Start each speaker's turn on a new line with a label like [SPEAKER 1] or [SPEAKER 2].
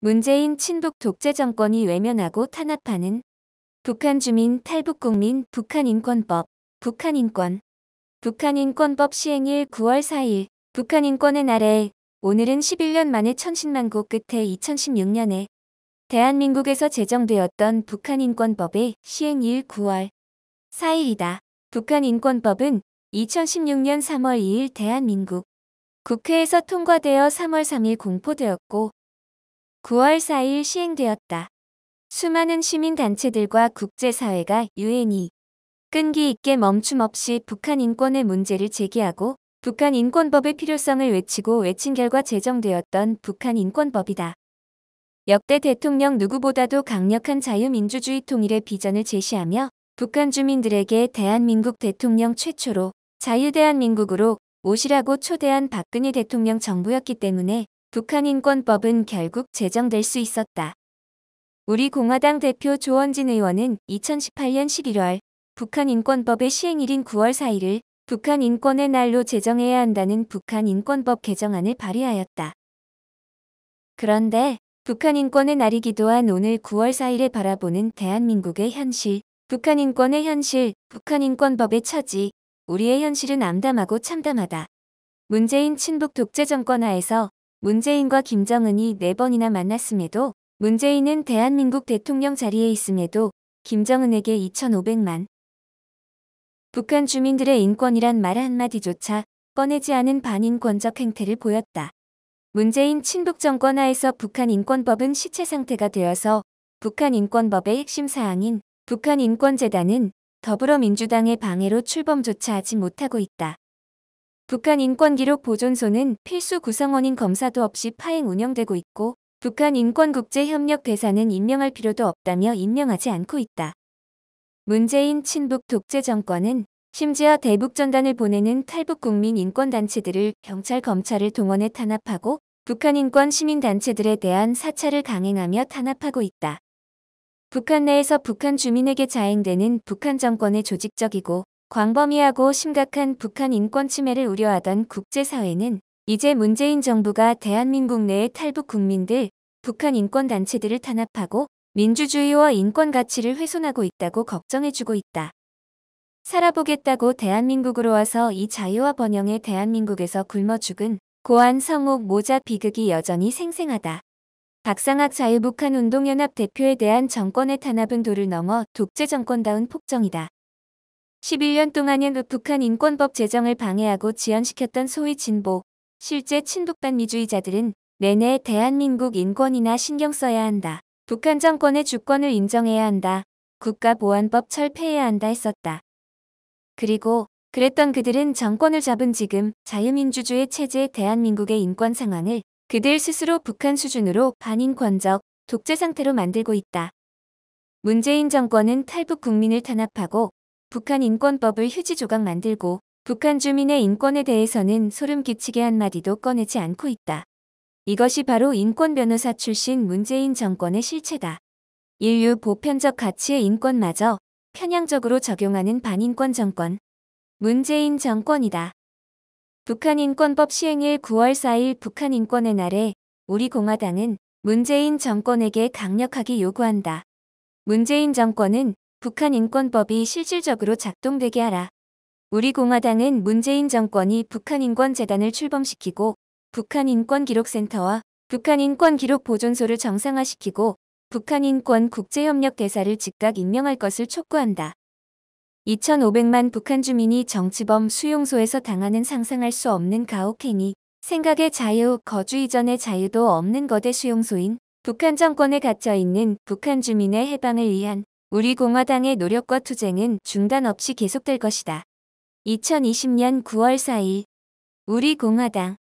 [SPEAKER 1] 문재인 친북 독재 정권이 외면하고 탄압하는 북한 주민 탈북국민 북한인권법, 북한인권. 북한인권법 시행일 9월 4일, 북한인권의 날에 오늘은 11년 만에 천신만고 끝에 2016년에 대한민국에서 제정되었던 북한인권법의 시행일 9월 4일이다. 북한인권법은 2016년 3월 2일 대한민국 국회에서 통과되어 3월 3일 공포되었고 9월 4일 시행되었다. 수많은 시민단체들과 국제사회가 유엔이 끈기 있게 멈춤 없이 북한 인권의 문제를 제기하고 북한 인권법의 필요성을 외친 결과 제정되었던 북한 인권법이다. 역대 대통령 누구보다도 강력한 자유민주주의 통일의 비전을 제시하며 북한 주민들에게 대한민국 대통령 최초로 자유대한민국으로 오시라고 초대한 박근혜 대통령 정부였기 때문에 북한인권법은 결국 제정될 수 있었다. 우리 공화당 대표 조원진 의원은 2018년 11월 북한인권법의 시행일인 9월 4일을 북한인권의 날로 제정해야 한다는 북한인권법 개정안을 발의하였다. 그런데 북한인권의 날이기도 한 오늘 9월 4일에 바라보는 대한민국의 현실, 북한인권의 현실, 북한인권법의 처지, 우리의 현실은 암담하고 참담하다. 문재인 친북 독재 정권 하에서 문재인과 김정은이 4번이나 만났음에도 문재인은 대한민국 대통령 자리에 있음에도 김정은에게 2,500만 북한 주민들의 인권이란 말 한마디조차 꺼내지 않은 반인권적 행태를 보였다. 문재인 친북 정권 하에서 북한인권법은 시체 상태가 되어서 북한인권법의 핵심 사항인 북한인권재단은 더불어민주당의 방해로 출범조차 하지 못하고 있다. 북한인권기록 보존소는 필수 구성원인 검사도 없이 파행 운영되고 있고 북한인권국제협력대사는 임명할 필요도 없다며 임명하지 않고 있다. 문재인 친북 독재 정권은 심지어 대북전단을 보내는 탈북국민 인권단체들을 경찰 검찰을 동원해 탄압하고 북한인권 시민단체들에 대한 사찰을 강행하며 탄압하고 있다. 북한 내에서 북한 주민에게 자행되는 북한 정권의 조직적이고 광범위하고 심각한 북한 인권 침해를 우려하던 국제사회는 이제 문재인 정부가 대한민국 내의 탈북 국민들, 북한 인권단체들을 탄압하고 민주주의와 인권 가치를 훼손하고 있다고 걱정해주고 있다. 살아보겠다고 대한민국으로 와서 이 자유와 번영의 대한민국에서 굶어 죽은 고안 성옥 모자 비극이 여전히 생생하다. 박상학 자유북한운동연합 대표에 대한 정권의 탄압은 도를 넘어 독재 정권다운 폭정이다. 11년 동안은 북한 인권법 제정을 방해하고 지연시켰던 소위 진보, 실제 친북반미주의자들은 내내 대한민국 인권이나 신경 써야 한다. 북한 정권의 주권을 인정해야 한다. 국가보안법 철폐해야 한다 했었다. 그리고 그랬던 그들은 정권을 잡은 지금 자유민주주의 체제 대한민국의 인권 상황을 그들 스스로 북한 수준으로 반인권적 독재 상태로 만들고 있다. 문재인 정권은 탈북 국민을 탄압하고 북한 인권법을 휴지 조각 만들고 북한 주민의 인권에 대해서는 소름 끼치게 한마디도 꺼내지 않고 있다. 이것이 바로 인권 변호사 출신 문재인 정권의 실체다. 인류 보편적 가치의 인권마저 편향적으로 적용하는 반인권 정권. 문재인 정권이다. 북한인권법 시행일 9월 4일 북한인권의 날에 우리 공화당은 문재인 정권에게 강력하게 요구한다. 문재인 정권은 북한인권법이 실질적으로 작동되게 하라. 우리 공화당은 문재인 정권이 북한인권재단을 출범시키고 북한인권기록센터와 북한인권기록보존소를 정상화시키고 북한인권국제협력대사를 즉각 임명할 것을 촉구한다. 2,500만 북한 주민이 정치범 수용소에서 당하는 상상할 수 없는 가혹행위, 생각의 자유, 거주 이전의 자유도 없는 거대 수용소인 북한 정권에 갇혀있는 북한 주민의 해방을 위한 우리 공화당의 노력과 투쟁은 중단 없이 계속될 것이다. 2020년 9월 4일 우리 공화당